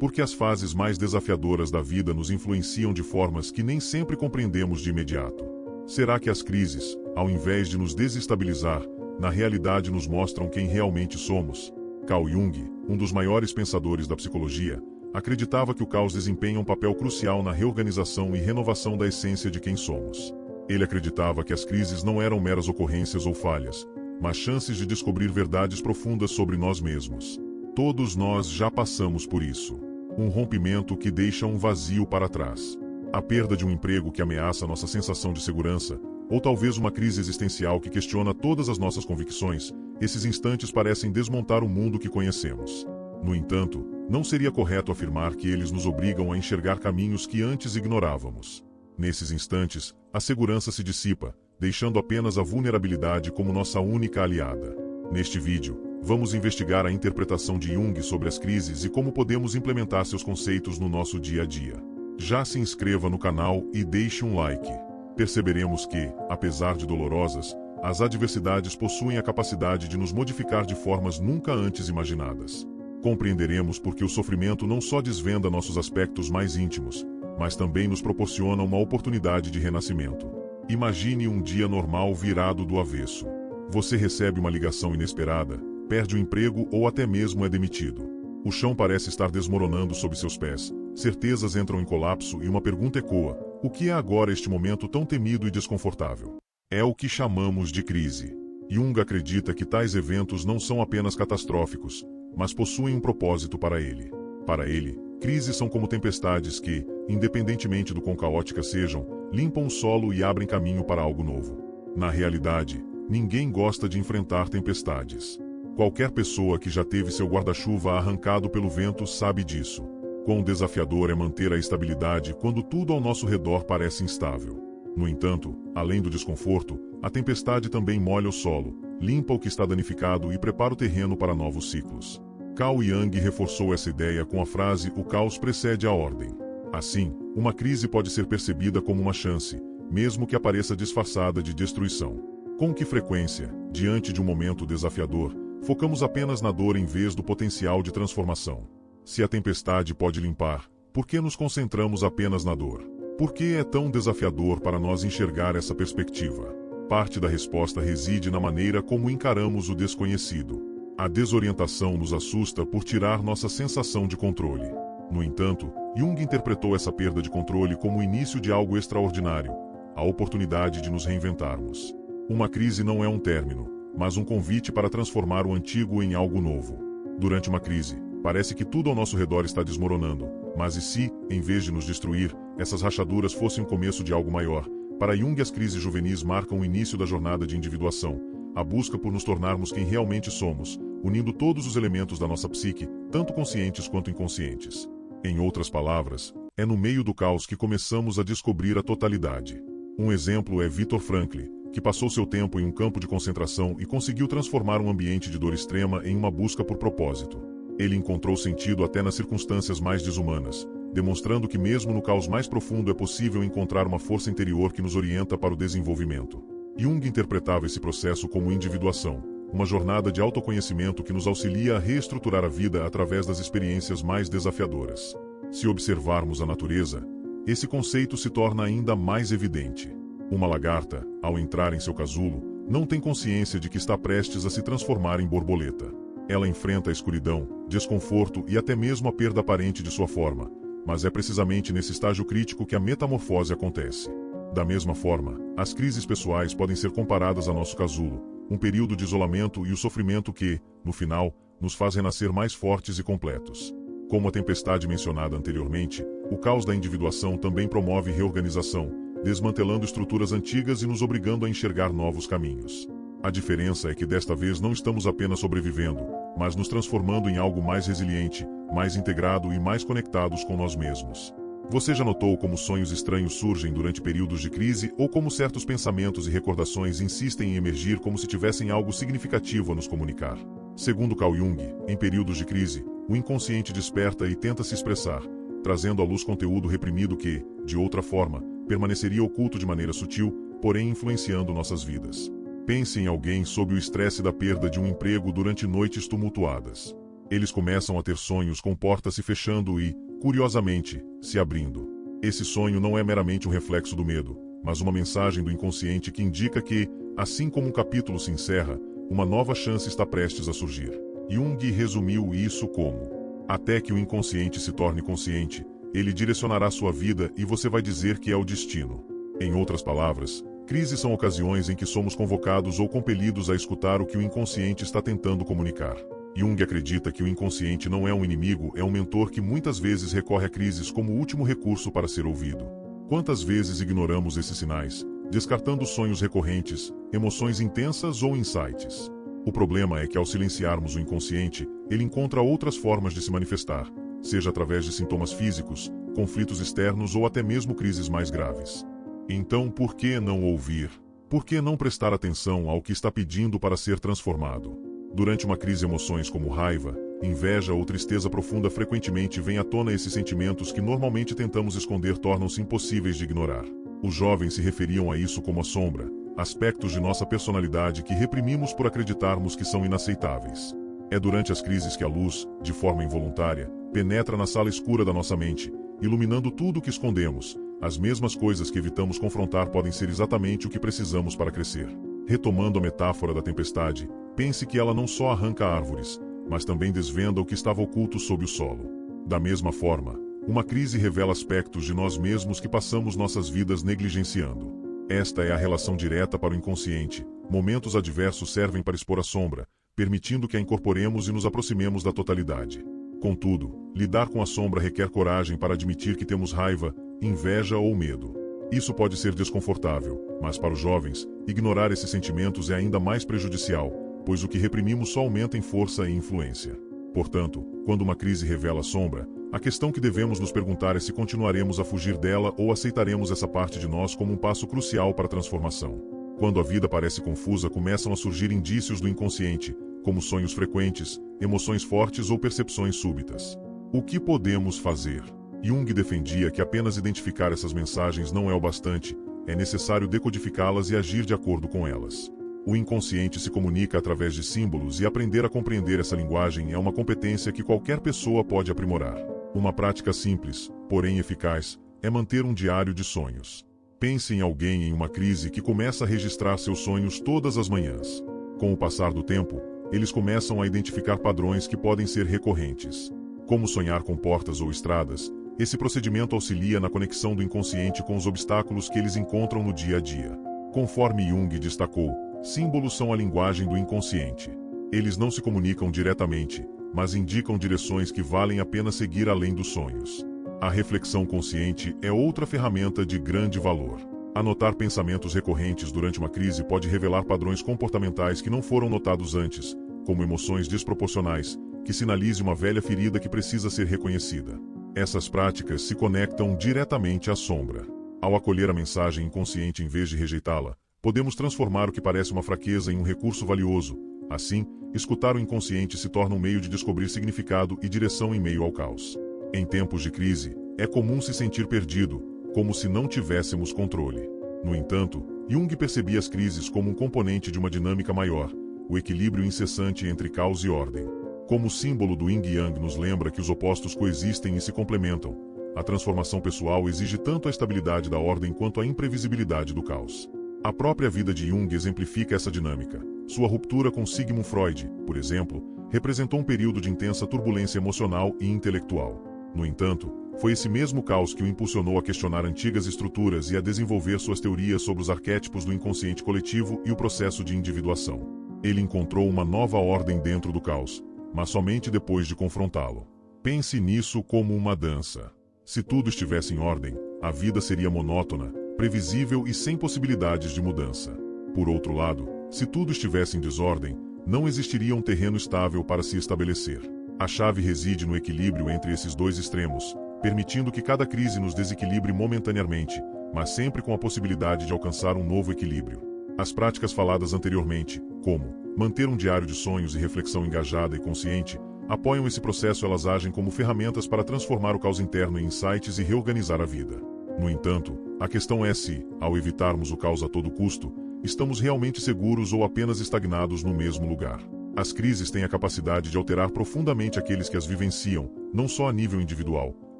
Porque as fases mais desafiadoras da vida nos influenciam de formas que nem sempre compreendemos de imediato. Será que as crises, ao invés de nos desestabilizar, na realidade nos mostram quem realmente somos? Carl Jung, um dos maiores pensadores da psicologia, acreditava que o caos desempenha um papel crucial na reorganização e renovação da essência de quem somos. Ele acreditava que as crises não eram meras ocorrências ou falhas, mas chances de descobrir verdades profundas sobre nós mesmos. Todos nós já passamos por isso. Um rompimento que deixa um vazio para trás. A perda de um emprego que ameaça nossa sensação de segurança, ou talvez uma crise existencial que questiona todas as nossas convicções. Esses instantes parecem desmontar o mundo que conhecemos. No entanto, não seria correto afirmar que eles nos obrigam a enxergar caminhos que antes ignorávamos. Nesses instantes, a segurança se dissipa, deixando apenas a vulnerabilidade como nossa única aliada. Neste vídeo, vamos investigar a interpretação de Jung sobre as crises e como podemos implementar seus conceitos no nosso dia a dia. Já se inscreva no canal e deixe um like. Perceberemos que, apesar de dolorosas, as adversidades possuem a capacidade de nos modificar de formas nunca antes imaginadas. Compreenderemos porque o sofrimento não só desvenda nossos aspectos mais íntimos, mas também nos proporciona uma oportunidade de renascimento. Imagine um dia normal virado do avesso. Você recebe uma ligação inesperada, perde o emprego ou até mesmo é demitido. O chão parece estar desmoronando sob seus pés, certezas entram em colapso e uma pergunta ecoa: o que é agora este momento tão temido e desconfortável? É o que chamamos de crise. Jung acredita que tais eventos não são apenas catastróficos, mas possuem um propósito para ele. Para ele, crises são como tempestades que, independentemente do quão caóticas sejam, limpam o solo e abrem caminho para algo novo. Na realidade, ninguém gosta de enfrentar tempestades. Qualquer pessoa que já teve seu guarda-chuva arrancado pelo vento sabe disso. Quão desafiador é manter a estabilidade quando tudo ao nosso redor parece instável. No entanto, além do desconforto, a tempestade também molha o solo, limpa o que está danificado e prepara o terreno para novos ciclos. Carl Jung reforçou essa ideia com a frase: o caos precede a ordem. Assim, uma crise pode ser percebida como uma chance, mesmo que apareça disfarçada de destruição. Com que frequência, diante de um momento desafiador, focamos apenas na dor em vez do potencial de transformação? Se a tempestade pode limpar, por que nos concentramos apenas na dor? Por que é tão desafiador para nós enxergar essa perspectiva? Parte da resposta reside na maneira como encaramos o desconhecido. A desorientação nos assusta por tirar nossa sensação de controle. No entanto, Jung interpretou essa perda de controle como o início de algo extraordinário, a oportunidade de nos reinventarmos. Uma crise não é um término, mas um convite para transformar o antigo em algo novo. Durante uma crise, parece que tudo ao nosso redor está desmoronando, mas e se, em vez de nos destruir, essas rachaduras fossem o começo de algo maior? Para Jung, as crises juvenis marcam o início da jornada de individuação, a busca por nos tornarmos quem realmente somos, unindo todos os elementos da nossa psique, tanto conscientes quanto inconscientes. Em outras palavras, é no meio do caos que começamos a descobrir a totalidade. Um exemplo é Viktor Frankl, que passou seu tempo em um campo de concentração e conseguiu transformar um ambiente de dor extrema em uma busca por propósito. Ele encontrou sentido até nas circunstâncias mais desumanas, demonstrando que mesmo no caos mais profundo é possível encontrar uma força interior que nos orienta para o desenvolvimento. Jung interpretava esse processo como individuação, uma jornada de autoconhecimento que nos auxilia a reestruturar a vida através das experiências mais desafiadoras. Se observarmos a natureza, esse conceito se torna ainda mais evidente. Uma lagarta, ao entrar em seu casulo, não tem consciência de que está prestes a se transformar em borboleta. Ela enfrenta a escuridão, desconforto e até mesmo a perda aparente de sua forma, mas é precisamente nesse estágio crítico que a metamorfose acontece. Da mesma forma, as crises pessoais podem ser comparadas a nosso casulo, um período de isolamento e o sofrimento que, no final, nos faz renascer mais fortes e completos. Como a tempestade mencionada anteriormente, o caos da individuação também promove reorganização, desmantelando estruturas antigas e nos obrigando a enxergar novos caminhos. A diferença é que desta vez não estamos apenas sobrevivendo, mas nos transformando em algo mais resiliente, mais integrado e mais conectados com nós mesmos. Você já notou como sonhos estranhos surgem durante períodos de crise ou como certos pensamentos e recordações insistem em emergir como se tivessem algo significativo a nos comunicar? Segundo Carl Jung, em períodos de crise, o inconsciente desperta e tenta se expressar, trazendo à luz conteúdo reprimido que, de outra forma, permaneceria oculto de maneira sutil, porém influenciando nossas vidas. Pense em alguém sob o estresse da perda de um emprego durante noites tumultuadas. Eles começam a ter sonhos com portas se fechando e, curiosamente, se abrindo. Esse sonho não é meramente um reflexo do medo, mas uma mensagem do inconsciente que indica que, assim como um capítulo se encerra, uma nova chance está prestes a surgir. Jung resumiu isso como: até que o inconsciente se torne consciente, ele direcionará sua vida e você vai dizer que é o destino. Em outras palavras, crises são ocasiões em que somos convocados ou compelidos a escutar o que o inconsciente está tentando comunicar. Jung acredita que o inconsciente não é um inimigo, é um mentor que muitas vezes recorre a crises como último recurso para ser ouvido. Quantas vezes ignoramos esses sinais, descartando sonhos recorrentes, emoções intensas ou insights? O problema é que ao silenciarmos o inconsciente, ele encontra outras formas de se manifestar, seja através de sintomas físicos, conflitos externos ou até mesmo crises mais graves. Então, por que não ouvir? Por que não prestar atenção ao que está pedindo para ser transformado? Durante uma crise, emoções como raiva, inveja ou tristeza profunda frequentemente vêm à tona. Esses sentimentos que normalmente tentamos esconder tornam-se impossíveis de ignorar. Os jovens se referiam a isso como a sombra, aspectos de nossa personalidade que reprimimos por acreditarmos que são inaceitáveis. É durante as crises que a luz, de forma involuntária, penetra na sala escura da nossa mente, iluminando tudo o que escondemos. As mesmas coisas que evitamos confrontar podem ser exatamente o que precisamos para crescer. Retomando a metáfora da tempestade, pense que ela não só arranca árvores, mas também desvenda o que estava oculto sob o solo. Da mesma forma, uma crise revela aspectos de nós mesmos que passamos nossas vidas negligenciando. Esta é a relação direta para o inconsciente. Momentos adversos servem para expor a sombra, permitindo que a incorporemos e nos aproximemos da totalidade. Contudo, lidar com a sombra requer coragem para admitir que temos raiva, inveja ou medo. Isso pode ser desconfortável, mas para os jovens, ignorar esses sentimentos é ainda mais prejudicial, pois o que reprimimos só aumenta em força e influência. Portanto, quando uma crise revela a sombra, a questão que devemos nos perguntar é se continuaremos a fugir dela ou aceitaremos essa parte de nós como um passo crucial para a transformação. Quando a vida parece confusa, começam a surgir indícios do inconsciente, como sonhos frequentes, emoções fortes ou percepções súbitas. O que podemos fazer? Jung defendia que apenas identificar essas mensagens não é o bastante, é necessário decodificá-las e agir de acordo com elas. O inconsciente se comunica através de símbolos e aprender a compreender essa linguagem é uma competência que qualquer pessoa pode aprimorar. Uma prática simples, porém eficaz, é manter um diário de sonhos. Pense em alguém em uma crise que começa a registrar seus sonhos todas as manhãs. Com o passar do tempo, eles começam a identificar padrões que podem ser recorrentes. Como sonhar com portas ou estradas, esse procedimento auxilia na conexão do inconsciente com os obstáculos que eles encontram no dia a dia. Conforme Jung destacou, símbolos são a linguagem do inconsciente. Eles não se comunicam diretamente, mas indicam direções que valem a pena seguir além dos sonhos. A reflexão consciente é outra ferramenta de grande valor. Anotar pensamentos recorrentes durante uma crise pode revelar padrões comportamentais que não foram notados antes, como emoções desproporcionais, que sinalizem uma velha ferida que precisa ser reconhecida. Essas práticas se conectam diretamente à sombra. Ao acolher a mensagem inconsciente em vez de rejeitá-la, podemos transformar o que parece uma fraqueza em um recurso valioso. Assim, escutar o inconsciente se torna um meio de descobrir significado e direção em meio ao caos. Em tempos de crise, é comum se sentir perdido, como se não tivéssemos controle. No entanto, Jung percebia as crises como um componente de uma dinâmica maior, o equilíbrio incessante entre caos e ordem. Como o símbolo do Yin e Yang nos lembra que os opostos coexistem e se complementam, a transformação pessoal exige tanto a estabilidade da ordem quanto a imprevisibilidade do caos. A própria vida de Jung exemplifica essa dinâmica. Sua ruptura com Sigmund Freud, por exemplo, representou um período de intensa turbulência emocional e intelectual. No entanto, foi esse mesmo caos que o impulsionou a questionar antigas estruturas e a desenvolver suas teorias sobre os arquétipos do inconsciente coletivo e o processo de individuação. Ele encontrou uma nova ordem dentro do caos, mas somente depois de confrontá-lo. Pense nisso como uma dança. Se tudo estivesse em ordem, a vida seria monótona, previsível e sem possibilidades de mudança. Por outro lado, se tudo estivesse em desordem, não existiria um terreno estável para se estabelecer. A chave reside no equilíbrio entre esses dois extremos, permitindo que cada crise nos desequilibre momentaneamente, mas sempre com a possibilidade de alcançar um novo equilíbrio. As práticas faladas anteriormente, como manter um diário de sonhos e reflexão engajada e consciente, apoiam esse processo. Elas agem como ferramentas para transformar o caos interno em insights e reorganizar a vida. No entanto, a questão é se, ao evitarmos o caos a todo custo, estamos realmente seguros ou apenas estagnados no mesmo lugar. As crises têm a capacidade de alterar profundamente aqueles que as vivenciam, não só a nível individual,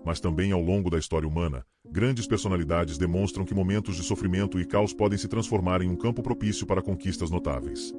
mas também ao longo da história humana. Grandes personalidades demonstram que momentos de sofrimento e caos podem se transformar em um campo propício para conquistas notáveis.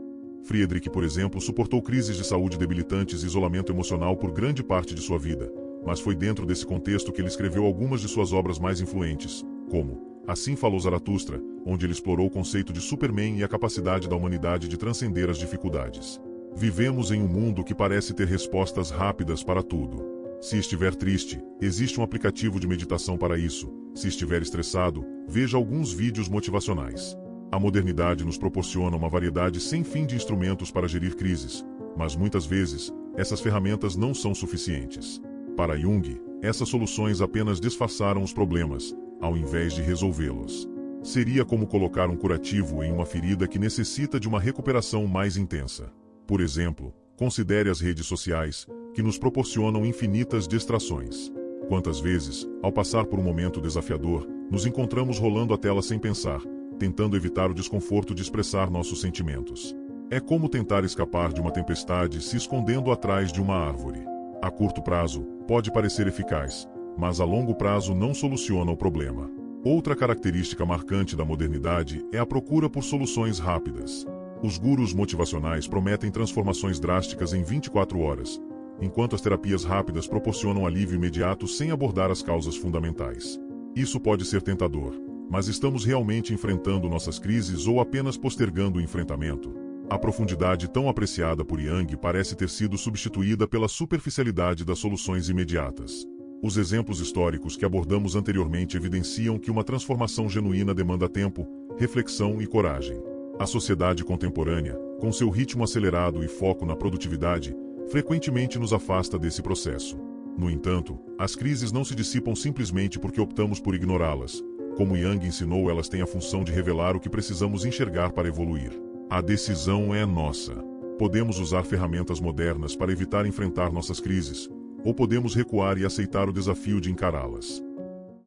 Friedrich, por exemplo, suportou crises de saúde debilitantes e isolamento emocional por grande parte de sua vida, mas foi dentro desse contexto que ele escreveu algumas de suas obras mais influentes, como Assim Falou Zaratustra, onde ele explorou o conceito de Superman e a capacidade da humanidade de transcender as dificuldades. Vivemos em um mundo que parece ter respostas rápidas para tudo. Se estiver triste, existe um aplicativo de meditação para isso. Se estiver estressado, veja alguns vídeos motivacionais. A modernidade nos proporciona uma variedade sem fim de instrumentos para gerir crises, mas muitas vezes, essas ferramentas não são suficientes. Para Jung, essas soluções apenas disfarçaram os problemas, ao invés de resolvê-los. Seria como colocar um curativo em uma ferida que necessita de uma recuperação mais intensa. Por exemplo, considere as redes sociais, que nos proporcionam infinitas distrações. Quantas vezes, ao passar por um momento desafiador, nos encontramos rolando a tela sem pensar, tentando evitar o desconforto de expressar nossos sentimentos. É como tentar escapar de uma tempestade se escondendo atrás de uma árvore. A curto prazo, pode parecer eficaz, mas a longo prazo não soluciona o problema. Outra característica marcante da modernidade é a procura por soluções rápidas. Os gurus motivacionais prometem transformações drásticas em 24 horas, enquanto as terapias rápidas proporcionam alívio imediato sem abordar as causas fundamentais. Isso pode ser tentador, mas estamos realmente enfrentando nossas crises ou apenas postergando o enfrentamento? A profundidade tão apreciada por Jung parece ter sido substituída pela superficialidade das soluções imediatas. Os exemplos históricos que abordamos anteriormente evidenciam que uma transformação genuína demanda tempo, reflexão e coragem. A sociedade contemporânea, com seu ritmo acelerado e foco na produtividade, frequentemente nos afasta desse processo. No entanto, as crises não se dissipam simplesmente porque optamos por ignorá-las. Como Jung ensinou, elas têm a função de revelar o que precisamos enxergar para evoluir. A decisão é nossa. Podemos usar ferramentas modernas para evitar enfrentar nossas crises, ou podemos recuar e aceitar o desafio de encará-las.